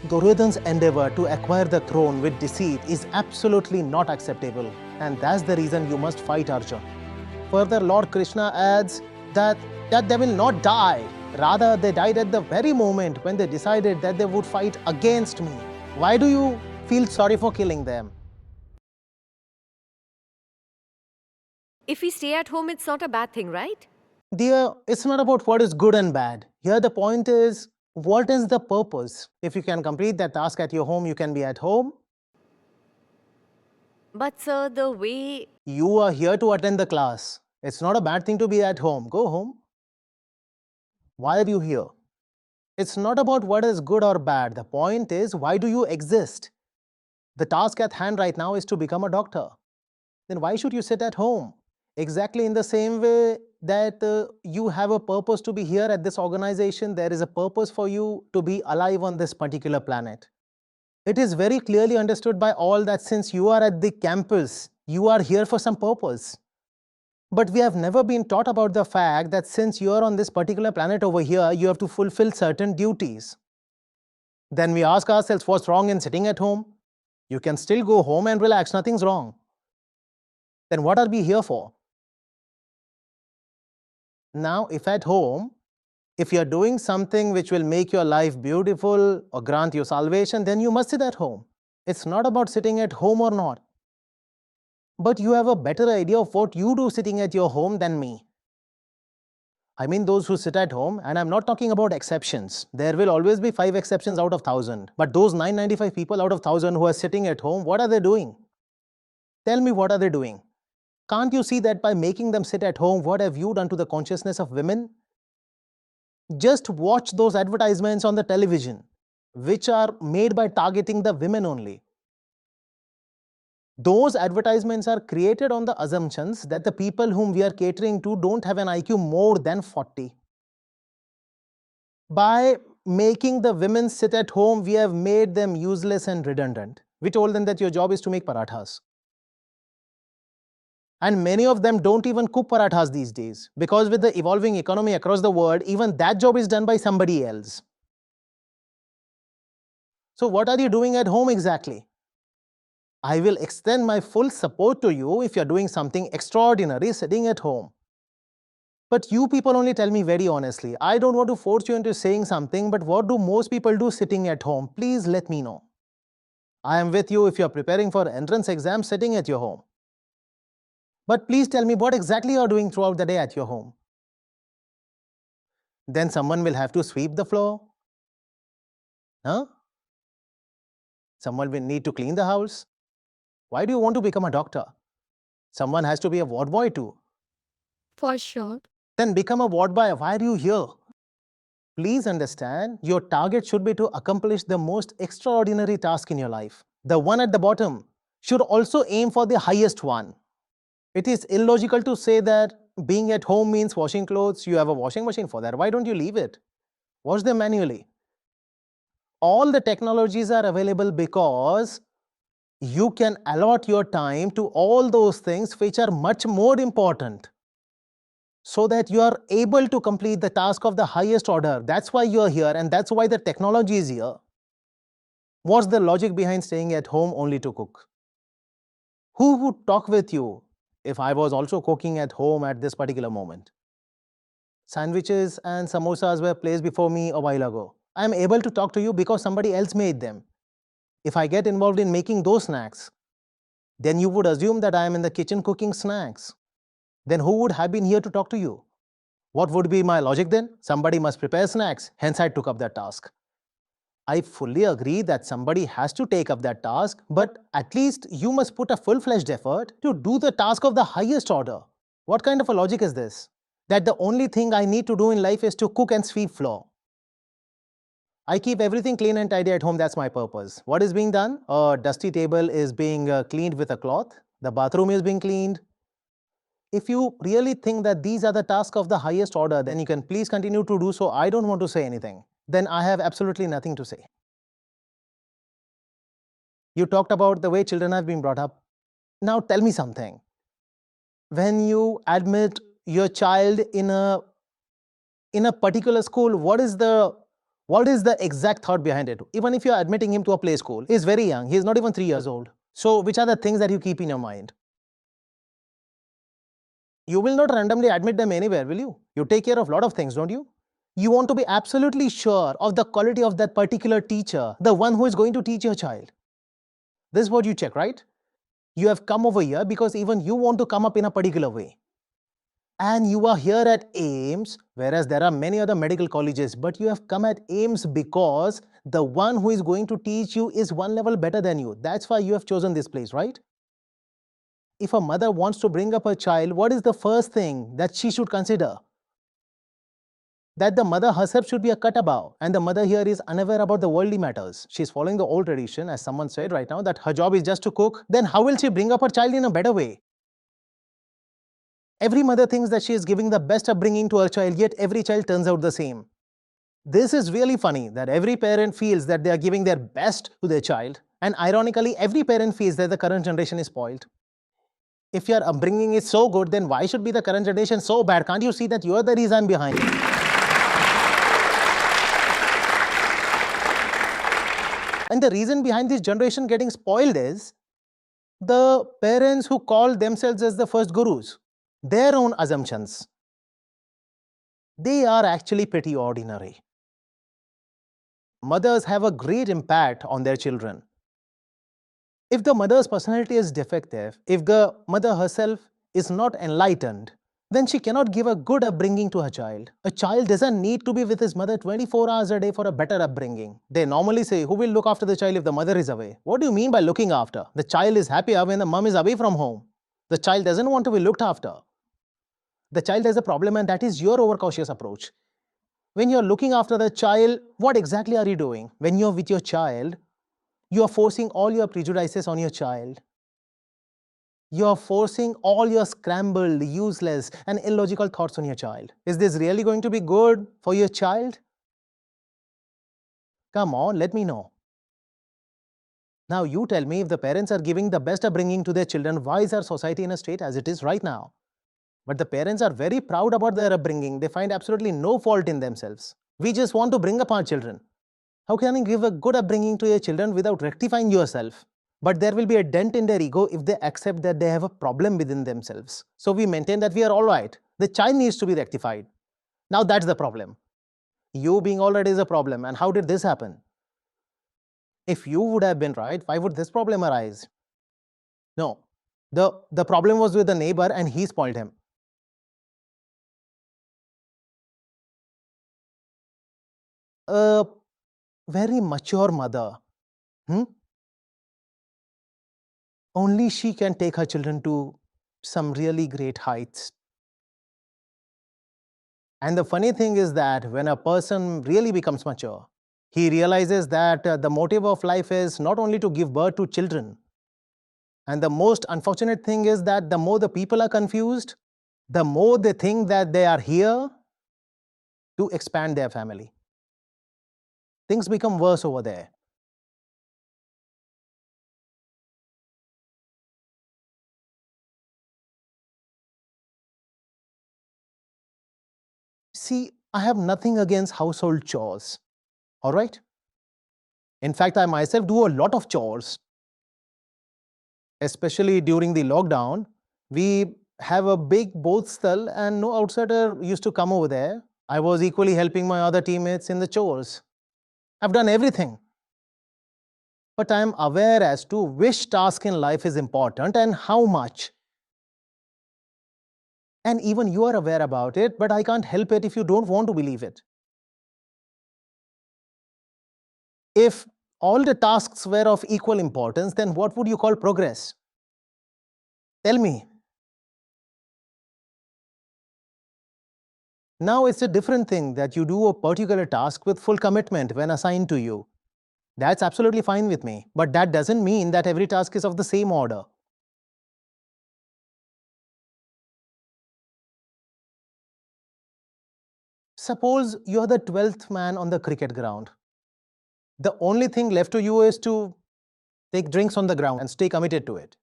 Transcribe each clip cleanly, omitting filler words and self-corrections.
Duryodhana's endeavor to acquire the throne with deceit is absolutely not acceptable, and that's the reason you must fight Arjun. Further, Lord Krishna adds that they will not die. Rather, they died at the very moment when they decided that they would fight against me. Why do you feel sorry for killing them? If we stay at home, it's not a bad thing, right? Dear, it's not about what is good and bad. Here the point is, what is the purpose? If you can complete that task at your home, you can be at home. But sir, the way... You are here to attend the class. It's not a bad thing to be at home. Go home. Why are you here? It's not about what is good or bad. The point is, why do you exist? The task at hand right now is to become a doctor. Then why should you sit at home? Exactly in the same way that you have a purpose to be here at this organization, there is a purpose for you to be alive on this particular planet. It is very clearly understood by all that since you are at the campus, you are here for some purpose. But we have never been taught about the fact that since you are on this particular planet over here, you have to fulfill certain duties. Then we ask ourselves, what's wrong in sitting at home? You can still go home and relax, nothing's wrong. Then what are we here for? Now, if at home, if you're doing something which will make your life beautiful or grant you salvation, then you must sit at home. It's not about sitting at home or not. But you have a better idea of what you do sitting at your home than me. I mean those who sit at home, and I'm not talking about exceptions. There will always be 5 exceptions out of 1,000. But those 995 people out of 1,000 who are sitting at home, what are they doing? Tell me, what are they doing? Can't you see that by making them sit at home, what have you done to the consciousness of women? Just watch those advertisements on the television, which are made by targeting the women only. Those advertisements are created on the assumptions that the people whom we are catering to don't have an IQ more than 40. By making the women sit at home, we have made them useless and redundant. We told them that your job is to make parathas. And many of them don't even cook parathas these days, because with the evolving economy across the world, even that job is done by somebody else. So what are you doing at home exactly? I will extend my full support to you if you're doing something extraordinary sitting at home. But you people only tell me very honestly. I don't want to force you into saying something, but what do most people do sitting at home? Please let me know. I am with you if you're preparing for entrance exam sitting at your home. But please tell me what exactly you're doing throughout the day at your home. Then someone will have to sweep the floor. Huh? Someone will need to clean the house. Why do you want to become a doctor? Someone has to be a ward boy too. For sure. Then become a ward boy. Why are you here? Please understand, your target should be to accomplish the most extraordinary task in your life. The one at the bottom should also aim for the highest one. It is illogical to say that being at home means washing clothes. You have a washing machine for that. Why don't you leave it? Wash them manually. All the technologies are available because you can allot your time to all those things which are much more important, so that you are able to complete the task of the highest order. That's why you are here, and that's why the technology is here. What's the logic behind staying at home only to cook? Who would talk with you if I was also cooking at home at this particular moment? Sandwiches and samosas were placed before me a while ago. I am able to talk to you because somebody else made them. If I get involved in making those snacks, then you would assume that I am in the kitchen cooking snacks. Then who would have been here to talk to you? What would be my logic then? Somebody must prepare snacks, hence I took up that task. I fully agree that somebody has to take up that task, but at least you must put a full-fledged effort to do the task of the highest order. What kind of a logic is this? That the only thing I need to do in life is to cook and sweep floor. I keep everything clean and tidy at home, that's my purpose. What is being done? A dusty table is being cleaned with a cloth. The bathroom is being cleaned. If you really think that these are the tasks of the highest order, then you can please continue to do so. I don't want to say anything. Then I have absolutely nothing to say. You talked about the way children have been brought up. Now tell me something. When you admit your child in a particular school, what is the What is the exact thought behind it? Even if you are admitting him to a play school, he's very young, he's not even 3 years old. So which are the things that you keep in your mind? You will not randomly admit them anywhere, will you? You take care of a lot of things, don't you? You want to be absolutely sure of the quality of that particular teacher, the one who is going to teach your child. This is what you check, right? You have come over here because even you want to come up in a particular way. And you are here at AIIMS, whereas there are many other medical colleges, but you have come at AIIMS because the one who is going to teach you is one level better than you. That's why you have chosen this place, right? If a mother wants to bring up her child, what is the first thing that she should consider? That the mother herself should be a cut above, and the mother here is unaware about the worldly matters. She's following the old tradition, as someone said right now, that her job is just to cook. Then how will she bring up her child in a better way? Every mother thinks that she is giving the best upbringing to her child, yet every child turns out the same. This is really funny that every parent feels that they are giving their best to their child, and ironically, every parent feels that the current generation is spoiled. If your upbringing is so good, then why should be the current generation so bad? Can't you see that you are the reason behind it? And the reason behind this generation getting spoiled is the parents who call themselves as the first gurus, their own assumptions. They are actually pretty ordinary. Mothers have a great impact on their children. If the mother's personality is defective, if the mother herself is not enlightened, then she cannot give a good upbringing to her child. A child doesn't need to be with his mother 24 hours a day for a better upbringing. They normally say, who will look after the child if the mother is away? What do you mean by looking after? The child is happier when the mom is away from home. The child doesn't want to be looked after. The child has a problem, and that is your overcautious approach. When you're looking after the child, what exactly are you doing? When you're with your child, you are forcing all your prejudices on your child. You are forcing all your scrambled, useless, and illogical thoughts on your child. Is this really going to be good for your child? Come on, let me know. Now you tell me, if the parents are giving the best upbringing to their children, why is our society in a state as it is right now? But the parents are very proud about their upbringing. They find absolutely no fault in themselves. We just want to bring up our children. How can you give a good upbringing to your children without rectifying yourself? But there will be a dent in their ego if they accept that they have a problem within themselves. So we maintain that we are all right. The child needs to be rectified. Now that's the problem. You being all right is a problem. And how did this happen? If you would have been right, why would this problem arise? No. The problem was with the neighbor and he spoiled him. A very mature mother, only she can take her children to some really great heights. And the funny thing is that when a person really becomes mature, he realizes that the motive of life is not only to give birth to children. And the most unfortunate thing is that the more the people are confused, the more they think that they are here to expand their family. Things become worse over there. See, I have nothing against household chores, all right? In fact, I myself do a lot of chores. Especially during the lockdown, we have a big bodhstal and no outsider used to come over there. I was equally helping my other teammates in the chores. I've done everything. But I am aware as to which task in life is important and how much. And even you are aware about it, but I can't help it if you don't want to believe it. If all the tasks were of equal importance, then what would you call progress? Tell me. Now it's a different thing that you do a particular task with full commitment when assigned to you. That's absolutely fine with me, but that doesn't mean that every task is of the same order. Suppose you're the 12th man on the cricket ground. The only thing left to you is to take drinks on the ground and stay committed to it.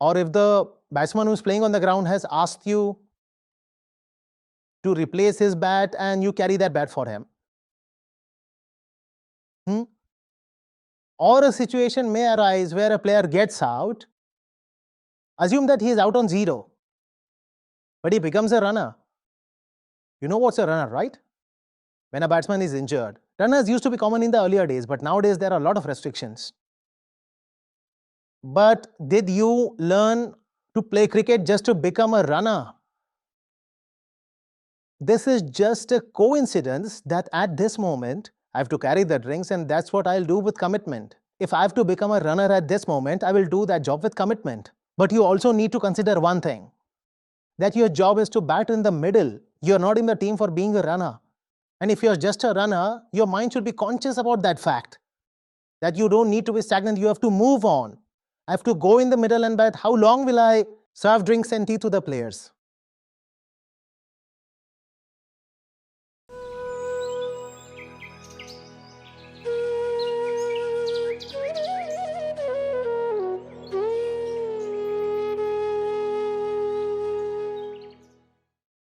Or if the batsman who's playing on the ground has asked you to replace his bat and you carry that bat for him. Or a situation may arise where a player gets out. Assume that he is out on 0, but he becomes a runner. You know what's a runner, right? When a batsman is injured. Runners used to be common in the earlier days, but nowadays there are a lot of restrictions. But did you learn to play cricket just to become a runner? This is just a coincidence that at this moment, I have to carry the drinks, and that's what I'll do with commitment. If I have to become a runner at this moment, I will do that job with commitment. But you also need to consider one thing, that your job is to bat in the middle. You're not in the team for being a runner. And if you're just a runner, your mind should be conscious about that fact, that you don't need to be stagnant, you have to move on. I have to go in the middle and bat. How long will I serve drinks and tea to the players?